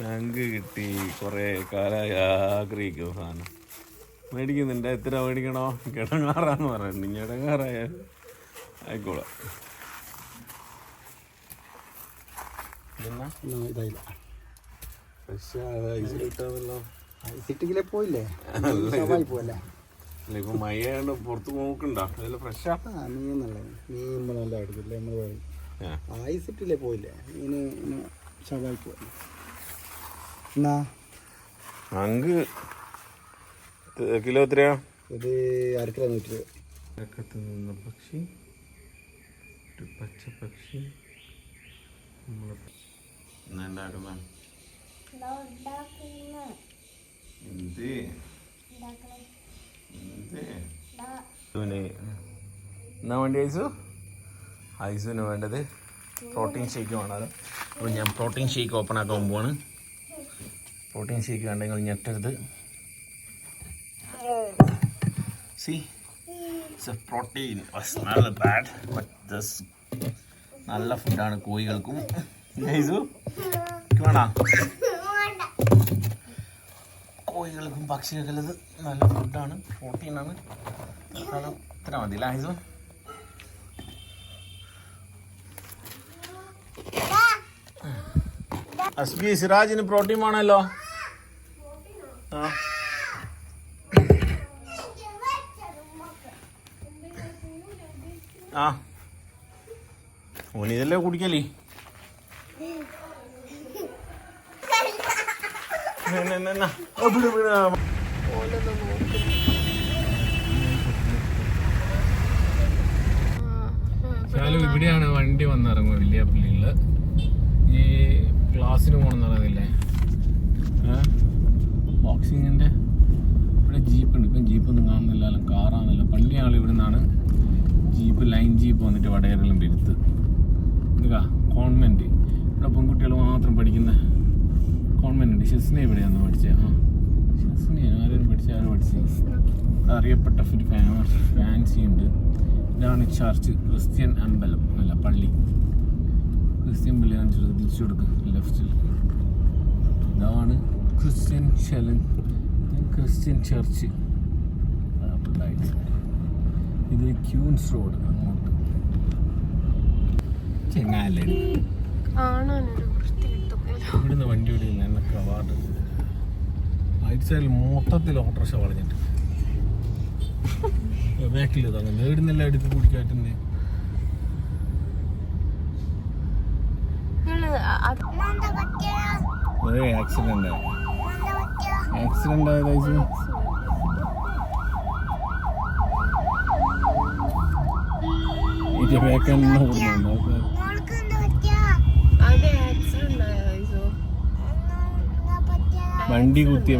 ഞങ്ങൾക്ക് കിട്ടി. കുറേ കാലമായി ആഗ്രഹിക്കും സാധനം. മേടിക്കുന്നുണ്ട്. എത്ര മേടിക്കണോ? കിടങ്ങാറാന്ന് പറയുന്നുണ്ട്. ഇനി ഇടങ്ങാറായാൽ ആയിക്കോളാം. ഇതായില്ല ഐസിട്ടിക്കിലെ പോയില്ലേ പോയല്ലേ. ഇപ്പൊ മഴയാണ്ട് പുറത്ത് നോക്കണ്ടോ? അതിൽ ഫ്രഷാ മീൻ നല്ല ആയിരിക്കില്ലേ. നമ്മൾ ഐസിട്ടില്ലേ പോയില്ലേ മീന് ശവായി പോയി. എന്നാ അങ്ങ് കിലോ എത്രയാ? ഇത് 1/2 കിലോ 100 രൂപ. നിന്ന പക്ഷി, ഒരു പച്ച പക്ഷി. എന്നാ വേണ്ടി ഐസുവിന് വേണ്ടത് പ്രോട്ടീൻ ഷേക്ക് വേണം. അപ്പോൾ ഞാൻ പ്രോട്ടീൻ ഷേക്ക് ഓപ്പൺ ആക്കാൻ പോവാണ്. പ്രോട്ടീൻ ഷേക്ക് വേണ്ടെങ്കിൽ ഞെട്ടരുത്. See, it's a protein. It's not bad, but this നല്ല ഫുഡാണ് കോഴികൾക്കും. വേണോ? കോഴികൾക്കും പക്ഷികൾക്കും ഇത് നല്ല ഫുഡാണ്, പ്രോട്ടീനാണ്. ഇത്ര മതി ലൈസു. അസ്ബി സിറാജിന് പ്രോട്ടീൻ വേണമല്ലോ. ആ ഓനിതല്ലേ കുടിക്കല്ലേ. ഇവിടെയാണ് വണ്ടി വന്നിറങ്ങുക വലിയപ്പള്ളിയിൽ. ഈ ക്ലാസ്സിന് പോകണമെന്ന് പറയുന്നില്ലേ, ബോക്സിങ്ങിൻ്റെ. ഇവിടെ ജീപ്പുണ്ട്. ഇപ്പം ജീപ്പൊന്നും കാണുന്നില്ല, കാറാണല്ലോ. പണ്ട് ഞങ്ങൾ ഇവിടെ നിന്നാണ് ജീപ്പ്, ലൈൻ ജീപ്പ് വന്നിട്ട് വടകരയിലും പെരുത്ത്. ഇതാ കോൺവെൻറ്റ്. ഇവിടെ പെൺകുട്ടികൾ മാത്രം പഠിക്കുന്ന കോൺവെൻറ്റ് ഉണ്ട്. ഷെസ്നെ ഇവിടെയാണ് പഠിച്ചത്. ഷെസ്നെയാണ് ആരും പഠിച്ചത്. ഇവിടെ അറിയപ്പെട്ട ഒരു ഫാൻസി ഉണ്ട്. ഇതാണ് ചർച്ച്, ക്രിസ്ത്യൻ അമ്പലം അല്ല പള്ളി. ക്രിസ്ത്യൻ പള്ളി തിരിച്ചു കൊടുക്കുക ലെഫ്റ്റിൽ. ഇതാണ് ക്രിസ്ത്യൻ ചർച്ച്. ഇത് ക്യൂൻസ് റോഡ് അങ്ങോട്ട്. ചെങ്ങാലേ ഇവിടുന്ന് വണ്ടി ഓടിക്കുന്ന എന്നൊക്കെ അവാർഡ്. റൈറ്റ് സൈഡിൽ മൊത്തത്തിൽ ഓട്ടോറിക്ഷ വളഞ്ഞിട്ട് ബാക്കിൽ ഇതാണ്. നേടുന്നെല്ലാം എടുത്ത് കുടിക്കാറ്റുന്നേ. ആക്സിഡന്റ് ആയത് വണ്ടി കുത്തിയ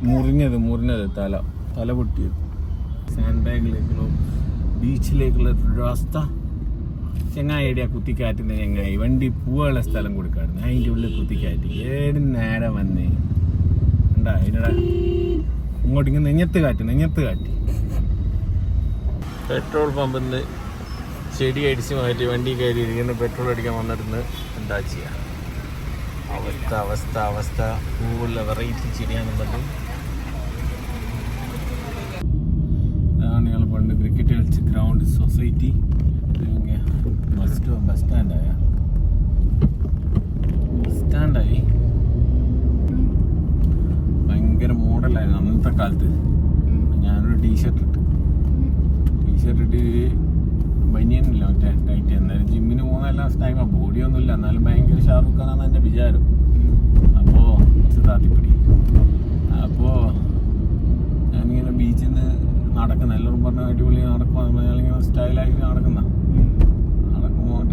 മുറിഞ്ഞത് തല പൊട്ടിയത്. സാൻഡ് ബാഗിലേക്കുള്ള ബീച്ചിലേക്കുള്ള രാസ്ത. ചെങ്ങായി എടിയാ കുത്തിക്കാറ്റുന്ന ചെങ്ങായി. വണ്ടി പോവാനുള്ള സ്ഥലം കൊടുക്കാറുണ്ട്. അതിൻ്റെ ഉള്ളിൽ കുത്തിക്കാറ്റി ഏട് നേരെ വന്നേ ഉണ്ടാ. അതിനടാ ഇങ്ങോട്ടിങ്ങനെ നെഞ്ഞത്ത് കാറ്റി. പെട്രോൾ പമ്പിൽ നിന്ന് ചെടി അടിച്ച് മാറ്റി വണ്ടി കയറി ഇരിക്കുന്ന പെട്രോൾ അടിക്കാൻ വന്നിരുന്ന് എന്താ ചെയ്യുക? അവസ്ഥ പൂവുള്ള വെറൈറ്റി ചെടിയാണെന്ന് പറഞ്ഞു. ഇതാണ് ഞങ്ങൾ പണ്ട് ക്രിക്കറ്റ് കളിച്ച് ഗ്രൗണ്ട് സൊസൈറ്റി. ബസ് സ്റ്റാൻഡായി ഭയങ്കര മോഡലായിരുന്നു അന്നത്തെ കാലത്ത്. ഞാനൊരു ടീഷർട്ട് ഇട്ട് ബനിയനില്ല മറ്റേ ടൈറ്റ്. എന്നാലും ജിമ്മിന് പോകുന്നതെല്ലാം ടൈമാണ്. ബോഡിയൊന്നുമില്ല, എന്നാലും ഭയങ്കര ഷാറുഖ് ഖാനാണ് എൻ്റെ വിചാരം. അപ്പോൾ താത്തിപ്പിടി. അപ്പോൾ ഞാനിങ്ങനെ ബീച്ചിൽ നിന്ന് നടക്കുന്ന എല്ലാവരും പറഞ്ഞ അടിപൊളി നടക്കുക. ഞാനിങ്ങനെ സ്റ്റൈലാക്കി നടക്കുമ്പോൾ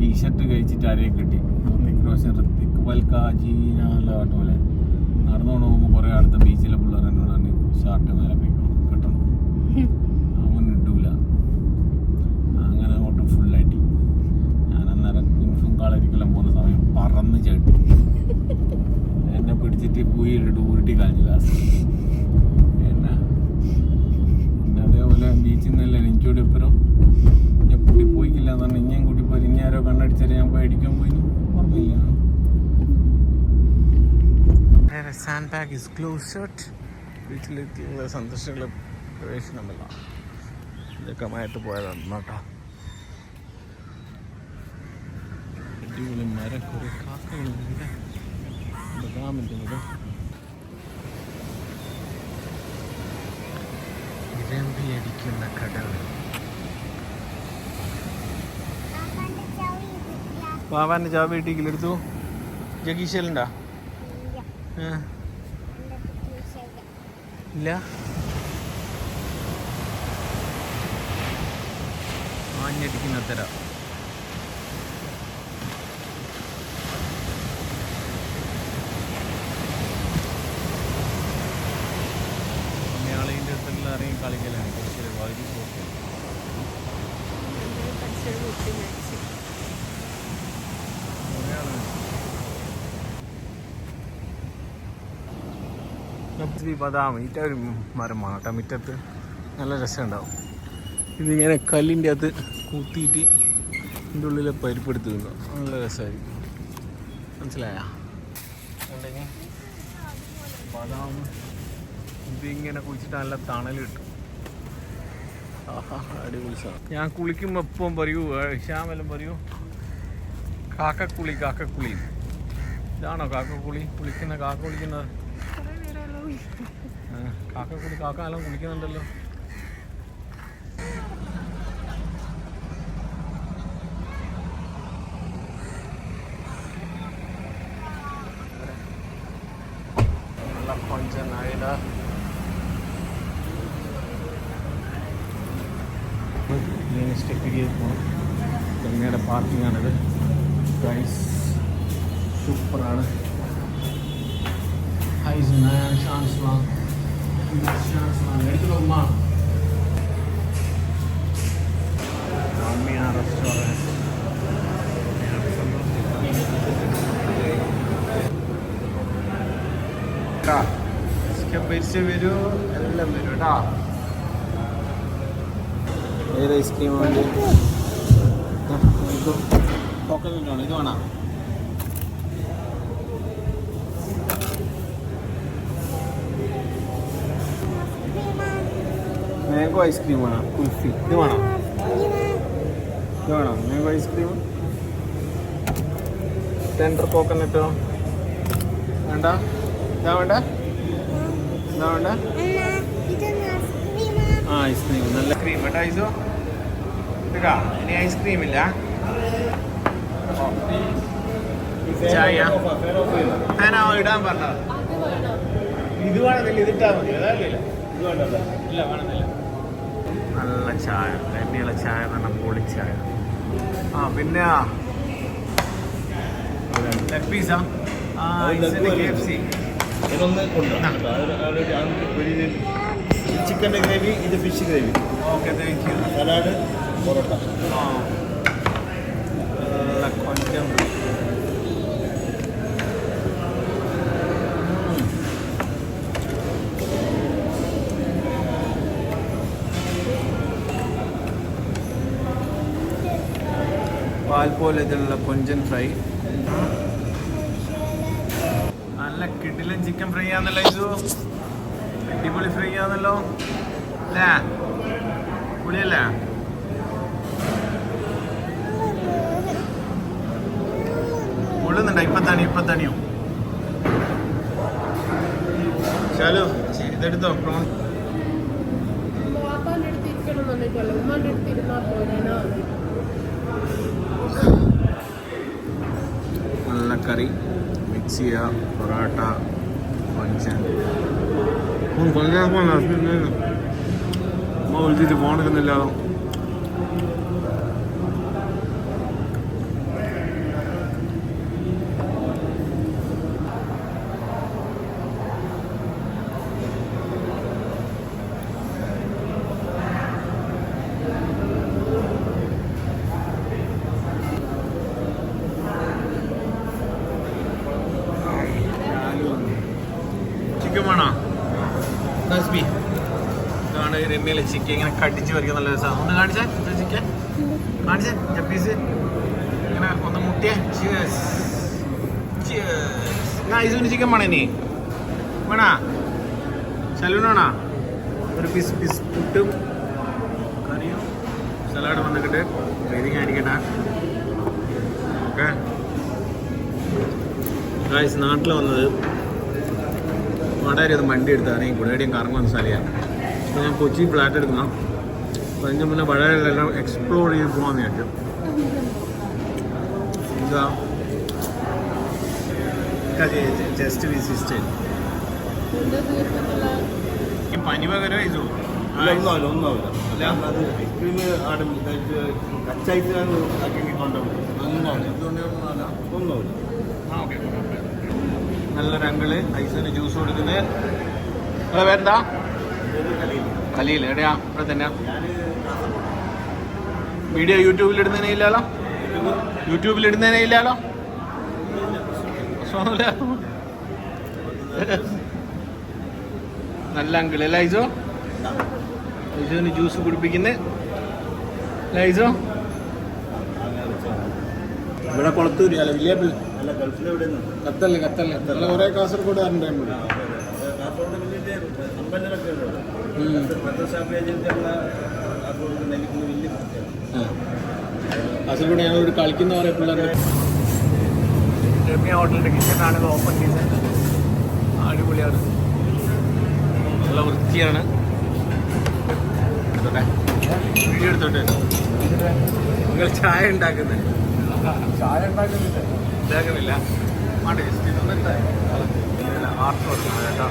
ടീഷർട്ട് കഴിച്ചിട്ട് ആരെയും കിട്ടി. ഋത്തിക് വൽക്കാജീനാലോട്ട് പോലെ നടന്നുകൊണ്ട് പോകുമ്പോൾ കുറേ അടുത്ത ബീച്ചിലെ പിള്ളേർ എന്നോട് തന്നെ ഷർട്ട് മേലെ കിട്ടണം. അവൻ ഇട്ടൂല. അങ്ങനെ അങ്ങോട്ട് ഫുള്ളായിട്ട് ഞാൻ അന്നേരം കുൻഫും കളരിക്കെല്ലാം പോകുന്ന സമയം പറന്ന് ചേട്ടി എന്നെ പിടിച്ചിട്ട് പൂയിലിട്ട് ഉരുട്ടി കളഞ്ഞു ലാസ്റ്റ്. പിന്നെ അതേപോലെ ബീച്ചിൽ നിന്നല്ലേ എനിക്കൂടി എപ്പോഴും ഞാൻ കൂട്ടി പോയിക്കില്ല എന്ന് പറഞ്ഞാൽ ഇനിയും കൂട്ടി പോയി. ഇനി ആരോ കണ്ണടിച്ചാൽ ഞാൻ പോയി അടിക്കാൻ പോയി ഓർമ്മയില്ല. Sand bag is closed. വീട്ടിലെത്തിയുള്ള സന്ദർശകരുടെ പ്രവേശനമല്ല. ഇതൊക്കെ മയത്ത് പോയതാണ് കേട്ടോ. അടിപൊളി മരം, കുറേ കാക്കകളുണ്ട്. ബദാമിൻ്റെ മരം, ഇരമ്പി അടിക്കുന്ന കടൽ. വാവാൻ്റെ ചാവി വീട്ടിലെടുത്തു. ജഗീശലുണ്ടാ? ഇല്ല. ആഞ്ഞടിക്കുന്ന തര. മലയാളീൻ്റെ അടുത്തെല്ലാം ഇറങ്ങി കളിക്കലാണ്. കുറച്ച് വൈകി പോക്കെ ബദാം ഈറ്റ ഒരു മരമാണ് കേട്ടോ. മുറ്റത്ത് നല്ല രസമുണ്ടാവും. ഇതിങ്ങനെ കല്ലിൻ്റെ അകത്ത് കൂത്തിയിട്ട് ഇതിൻ്റെ ഉള്ളിൽ പരിപ്പെടുത്ത് തിന്നു. നല്ല രസമായിരിക്കും. മനസ്സിലായോ? ഉണ്ടെങ്കിൽ ബദാം ഇതിങ്ങനെ കുഴിച്ചിട്ട് നല്ല തണൽ കിട്ടും. ആഹാ, അടിപൊളി സാധനം. ഞാൻ കുളിക്കുമ്പോൾ എപ്പം പറയൂ, ശ്യാമെല്ലാം പറയൂ, കാക്കക്കുളി കാക്കക്കുളി. ഇതാണോ കാക്കക്കുളി? കുളിക്കുന്ന കാക്ക കുളിക്കുന്നത്? കാക്കക്കുളി. കാക്ക നല്ല കുളിക്കുന്നുണ്ടല്ലോ. നല്ല കൊഞ്ചനായില്ല. സ്റ്റെപ്പ് ചെയ്ത് പോകണം. തെങ്ങയുടെ പാർക്കിംഗ് ആണിത്. ഗൈസ് സൂപ്പറാണ്. എടുക്കണമ്മ റെസ്റ്റോറൻറ്റ്. പരിചയം വരൂ, എല്ലാം വരും കേട്ടാ. ഏത് ഐസ്ക്രീം വേണ്ടി? കോക്കനട്ട് ആണ്. ഇത് വേണം. മാംഗോ ഐസ്ക്രീം വേണം. കുൽഫി. ഇത് വേണം. ഇത് വേണം. Mango ice cream. ടെൻഡർ കോക്കനട്ടോ വേണ്ട? ഇതാ വേണ്ട? ഇതാ വേണ്ട? ആ, ഐസ്ക്രീം. നല്ല ക്രീം കേട്ടോ. ഐസോ ഇതാ. ഇനി ഐസ്ക്രീം ഇല്ല. ചായ ഞാനാ ഇടാൻ പറഞ്ഞത്. ഇത് വേണമെന്നില്ല, ഇതിട്ടാ മതി. അതല്ല ഇത് വേണ്ടല്ല. ഇല്ല, വേണമെന്നില്ല. നല്ല ചായ, എണ്ണയുള്ള ചായ എന്ന് പറഞ്ഞാൽ പൊളിച്ചായ. ആ പിന്നെ ലെഗ് പീസാ? KFC ചിക്കൻ്റെ ഗ്രേവി, ഇത് fish gravy. Okay, thank you. Salad, parotta. ആ, നല്ല കൊഞ്ചം. പാൽ പോലെ ഇതിലുള്ള കൊഞ്ചൻ ഫ്രൈ. നല്ല കിടിലൻ ചിക്കൻ ഫ്രൈ ആണല്ലോ ഇത്. അടിപൊളി ഫ്രൈ ആണല്ലോ അല്ലേ? പൊളിയല്ലേ? പൊള്ളുന്നുണ്ടോ? ഇപ്പത്തണിയും. ചലോ ഇതെടുത്തോ. പ്രോൺ നല്ല കറി മിക്സ് ചെയ്യുക. പൊറോട്ട, കൊഞ്ചൻ. വിളിച്ചിട്ട് ഫോൺ എടുക്കുന്നില്ല. ചിക്കൻ വേണോ? ഇതാണ് രമ്യയിലെ ചിക്കൻ. ഇങ്ങനെ കടിച്ച് വരയ്ക്കാൻ നല്ല രസമാണ്. ഒന്ന് കാണിച്ചേ ചിക്കൻ, കാണിച്ചേ ജപ്പീസ്. ഇങ്ങനെ ഒന്ന് മുട്ടിയേ. ഐസുവിന് ചിക്കൻ വേണേ? നീ വേണാ സലൂണാണോ ഒരു പീസ് ബിസ്കുട്ടും കറിയും സലാഡ് വന്നിട്ട് വെയിറ്റിംഗ് ആയിരിക്കട്ടെ. ഓക്കെ ഗായ്സ്, നാട്ടിൽ വന്നത് വളരെ വണ്ടി എടുത്താണ് ഈ കുടയുടെയും കറങ്ങുന്ന സ്ഥലമാണ്. അപ്പോൾ ഞാൻ കൊച്ചി ഫ്ലാറ്റ് എടുക്കണം. അപ്പോൾ അതിൻ്റെ മുന്നേ വടകരയിലെല്ലാം എക്സ്പ്ലോർ ചെയ്ത് പോകാമെന്ന് വിചാരിച്ചു. ഇതാ ജസ്റ്റ് വിസിറ്റ് ഈ പനി പകരം ഇതു ഒന്നുമില്ല. അത് ഐസ്ക്രീം ആടെ കച്ച ഐസ്ക്രീം ആക്കി കൊണ്ടുപോകും. ഒന്നുമില്ല. ആ ഓക്കെ. നല്ലൊരു അങ്കിള് ഐസിന് ജ്യൂസ് കൊടുക്കുന്നത്. നിങ്ങളെ പേരെന്താ? ഖലീൽ. എവിടെയാ? ഇവിടെ തന്നെയാ. വീഡിയോ യൂട്യൂബിലിടുന്നതിനെ ഇല്ലല്ലോ? യൂട്യൂബിലിടുന്നതിനെ നല്ല അങ്കിള് ലൈസോ. ലൈസോന് ജ്യൂസ് കുടിപ്പിക്കുന്നത്. ലൈസോ ഇവിടെ കൊളത്തൂര് അല്ല വില്ലേപ്പിൾ കത്തല്ലേ നല്ല കുറേ കാസർഗോഡ് കാസർഗോഡ് ഞങ്ങളോട് കളിക്കുന്ന കുറേ പിള്ളേർ. രമ്യ ഹോട്ടലിൻ്റെ കിച്ചണാണ് ഇത് ഓപ്പൺ ചെയ്തത്. അടിപൊളിയാണ്, നല്ല വൃത്തിയാണ്. വീഡിയോ എടുത്തോട്ടെ. നിങ്ങൾ ചായ ഉണ്ടാക്കുന്നില്ല? ആർട്ട് കൊടുക്കുന്നത് കേട്ടോ.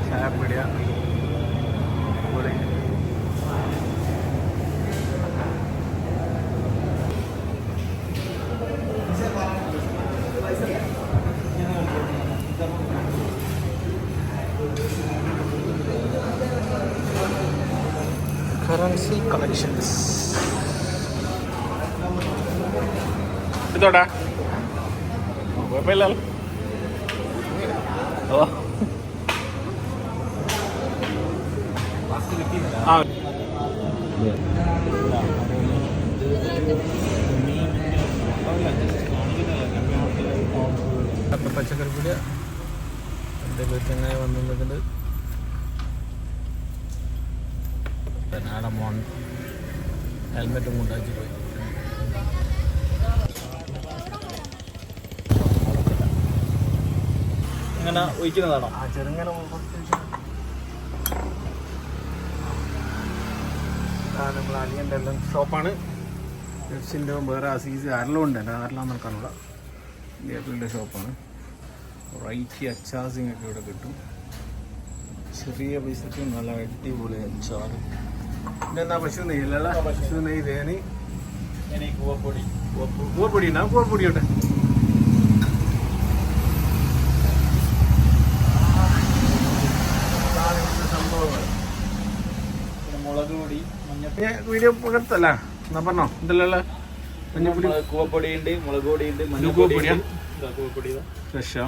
ചായപ്പീടിയ കറൻസി കളക്ഷൻസ്. എടുത്തോട്ടാ, കുഴപ്പമില്ലല്ലോ. ഓ ആ പച്ചക്കറി പീടിയ എൻ്റെ പേര് ചങ്ങായി വന്നിട്ടുണ്ട്. നാളെ മോൺ ഹെൽമെറ്റും കൊണ്ടാക്കി പോയി. ഇങ്ങനെ ഒഴിക്കുന്നതാണോ? ആ ചെറുങ്ങനെ നമ്മൾ അലിയൻ്റെ എല്ലാം ഷോപ്പാണ്. ജെപ്സിൻ്റെ വേറെ അസീസ് ആരെല്ലാം ഉണ്ട്. എൻ്റെ ആരെല്ലാം നോക്കാനുള്ള ഗേപ്പിളിൻ്റെ ഷോപ്പാണ്. റൈറ്റി അച്ചാസിങ് ഒക്കെ ഇവിടെ കിട്ടും. ചെറിയ പൈസക്ക് നല്ല അടിപൊളി അച്ചാർ. ഇതെന്നാ പശു നെയ്യല്ല? പശു നെയ്യ് തേനി കൂവപ്പൊടി ഉണ്ടാവും. കൂവപ്പൊടി ഉണ്ട്. സംഭവങ്ങൾ മുളക് പൊടി, മഞ്ഞപ്പൊടി. വീഡിയോ പകർത്തല്ല എന്നാ പറഞ്ഞോ. ഇതല്ല മഞ്ഞപ്പൊടി, കൂവപ്പൊടി ഉണ്ട്, മുളക് പൊടി ഉണ്ട്, മഞ്ഞപ്പൊടിയാ കൂവപ്പൊടി ഫ്രഷാ.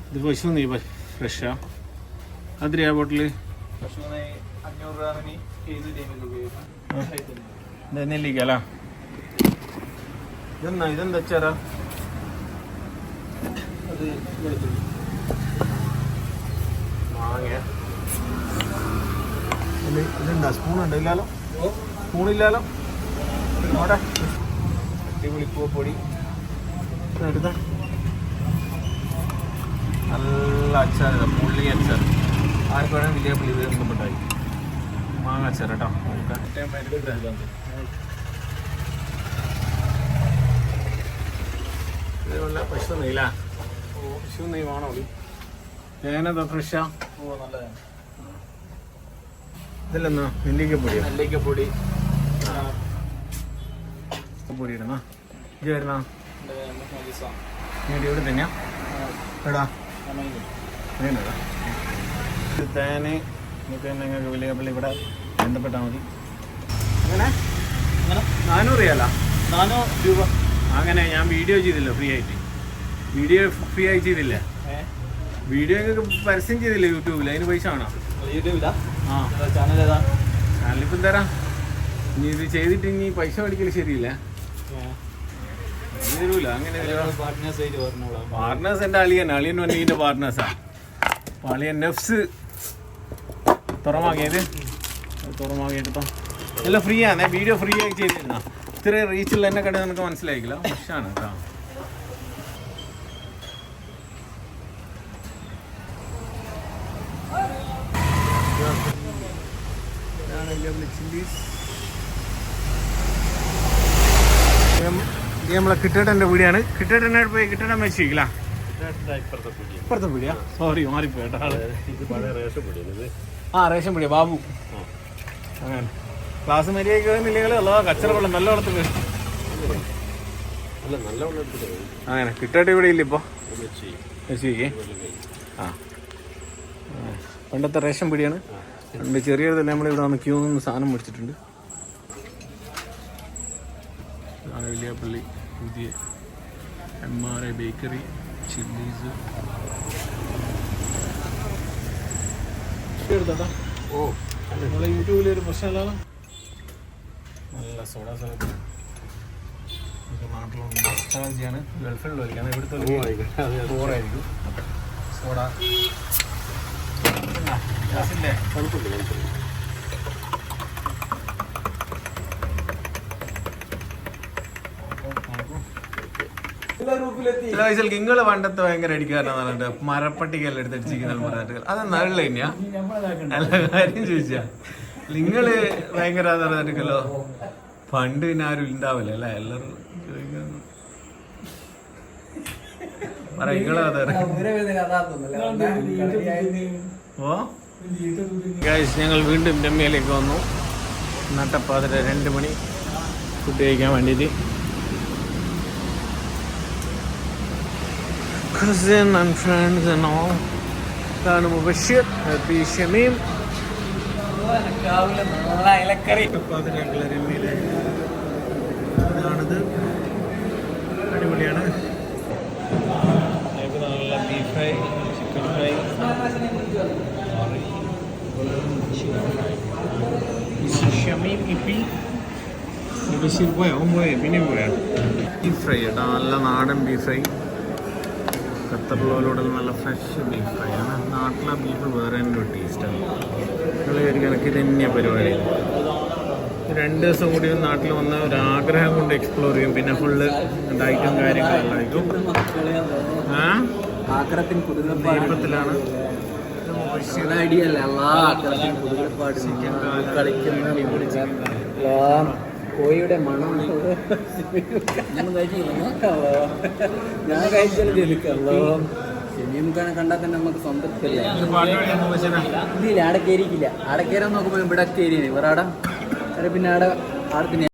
ഇത് പശു നെയ്യ് ഫ്രഷാ. അതിരിയാ ബോട്ടില്? പശു നെയ്യ് 500 ഗ്രാമിന് 700 രൂപ. നെല്ലിക്കല. ഇതെന്താ അച്ചാറാ? അത് വെളുത്തുള്ളി. മാങ്ങ. ഇതുണ്ടാ? സ്പൂണുണ്ട്? ഇല്ലാലോ. സ്പൂണില്ലാലോ. അവിടെ അടിപൊളി കൂവപ്പൊടി എടുത്ത നല്ല അച്ചാർ. പുള്ളി അച്ചാർ ആർക്ക് വേണം വലിയ പുള്ളി ബന്ധപ്പെട്ടായി. മാങ്ങ അച്ചാർ കേട്ടോ. ഇതേപോലെ പശു നെയ്യില്ല? പശു നെയ്യ് വേണോ? തേനതാ ഫ്രഷാ? നല്ലതാണ്. ഇതിലെന്നാ? നെല്ലിക്കപ്പൊടിയോ? നെല്ലിക്കപ്പൊടി പൊടി ഇടുന്ന ഇത് വരുന്ന ഇവിടെ തന്നെയാ? എടാ അങ്ങനെയല്ല. ഇത് തേന് നിങ്ങൾക്ക് വലിയ പള്ളി ഇവിടെ ബന്ധപ്പെട്ടാൽ മതി. അങ്ങനെ 400 റിയാല? 400 രൂപ. അങ്ങനെ ഞാൻ വീഡിയോ ചെയ്തില്ല ഫ്രീ ആയിട്ട്. വീഡിയോ ഫ്രീ ആയി ചെയ്തില്ല. വീഡിയോ നിങ്ങൾക്ക് പരസ്യം ചെയ്തില്ല യൂട്യൂബിൽ. അതിന് പൈസ ആണോ? യൂട്യൂബിലാ? ആ. ചാനൽ ഏതാ? ചാനലിപ്പം തരാം. ഇനി ഇത് ചെയ്തിട്ട് ഇനി പൈസ മേടിക്കൽ ശരിയില്ല. തരൂല. അങ്ങനെ പാർട്ട്നേഴ്സ് ആയിട്ട് പറഞ്ഞോളാം. പാർട്ട്നേഴ്സ് എൻ്റെ അളിയൻ വന്നീൻ്റെ പാർട്ട്നേഴ്സാ. വാളിയ നെഫ്സ് തുറമാക്കിയത് തുറമാക്കിയെടുത്തോ എല്ലാം ഫ്രീ ആണ് വീഡിയോ ഫ്രീ ആയി ചെയ്തിരുന്ന ഇത്രയും റീച്ചുള്ള എന്നെ കണ്ട് നമുക്ക് മനസ്സിലായിക്കില്ല ഫ്രഷാണ് കേട്ടോ നമ്മളെ കിട്ടേട്ടൻ്റെ വീടിയാണ് കിട്ടേട്ടനെ പോയി കിട്ടേട്ടൻ വെച്ചിരിക്കില്ല ഇപ്പുറത്തെ പീടിയാ സോറി മാറിപ്പോയിട്ടാ ആ റേഷൻ പീടിയ ബാബു അങ്ങനെ ക്ലാസ് മര്യാദയ്ക്ക് ഇല്ലെങ്കിൽ അല്ലോ കച്ചറ വെള്ളം നല്ല വെള്ളത്തിൽ അങ്ങനെ കിട്ടേട്ട ഇവിടെ ഇല്ല ഇപ്പോൾ വെച്ചിരിക്കേ ആ പണ്ടത്തെ റേഷൻ പീടിയാണ് പണ്ട് ചെറിയതല്ലേ നമ്മളിവിടെ വന്ന് ക്യൂ നിന്ന് സാധനം മേടിച്ചിട്ടുണ്ട് ഇതാണ് വലിയപ്പള്ളി പുതിയ MRI ബേക്കറി ചില്ലീസ് എടുത്താ ഓ നമ്മളെ യൂട്യൂബിൽ ഒരു പ്രശ്നമല്ലോ നല്ല സോഡ സ്ഥലത്ത് നാട്ടിലുള്ള നൊസ്റ്റാൾജിയാണ് ഗൾഫിലുള്ളവർക്കാണ് ഇവിടുത്തെ ബോറായിരിക്കും സോഡ ഗ്യാസില്ലേ ചില വയസ്സിൽ നിങ്ങള് പണ്ടത്തെ ഭയങ്കര അടിക്കാരനാന്ന് പറഞ്ഞിട്ട് മരപ്പട്ടികയെല്ലാം എടുത്തടിച്ചിരിക്കുന്ന പറഞ്ഞിട്ട് അത് നല്ല തന്നെയാ നല്ല കാര്യം ചോദിച്ചാ നിങ്ങള് ഭയങ്കര പറഞ്ഞിട്ടല്ലോ പണ്ട് പിന്നെ ആരും ഉണ്ടാവില്ല അല്ലെ എല്ലാരും ചോദിക്കാൻ പറ നിങ്ങളെ ഓ ഞങ്ങൾ വീണ്ടും രമ്യയിലേക്ക് വന്നു നട്ടപ്പാതിര 2 മണി ഫുഡ് കഴിക്കാൻ വേണ്ടിയിട്ട് cousin and friends and all. ഇതാണ് മുബഷിർ ഹാപ്പി ഷമീം ഇതാണിത് അടിപൊളിയാണ് നല്ല beef fry chicken fry Shameem ഇപ്പി മുബഷിർ പോയ പിന്നെ പോയാ ബീഫ് ഫ്രൈ കേട്ടോ നല്ല നാടൻ ബീഫ് ഫ്രൈ ഖത്തറിലോടെ നല്ല ഫ്രഷ് ബീഫ് ഫ്രൈ ആണ് നാട്ടിലെ ബീഫ് വേറെ തന്നെ ഒരു ടേസ്റ്റാണ് നിങ്ങൾ കണക്ക് ഇത് തന്നെയാണ് പരിപാടി 2 ദിവസം കൂടി നാട്ടിൽ വന്ന ഒരാഗ്രഹം കൊണ്ട് എക്സ്പ്ലോർ ചെയ്യും പിന്നെ ഫുള്ള് ഉണ്ടായിരിക്കും കാര്യങ്ങളുണ്ടായിരിക്കും ദീപത്തിലാണ് കോഴിയുടെ മണം ഞാൻ കഴിച്ചല്ലോ ഷമീംഖാനെ കണ്ടാൽ തന്നെ നമുക്ക് സ്വന്തത്തില്ല ഇല്ല ആടെ കയറിക്കില്ല ആടെ കയറാൻ നോക്കുമ്പോൾ ഇവിടെ കയറിയാണ് ഇവർ ആടെ പിന്നെ ആടെ പിന്നെ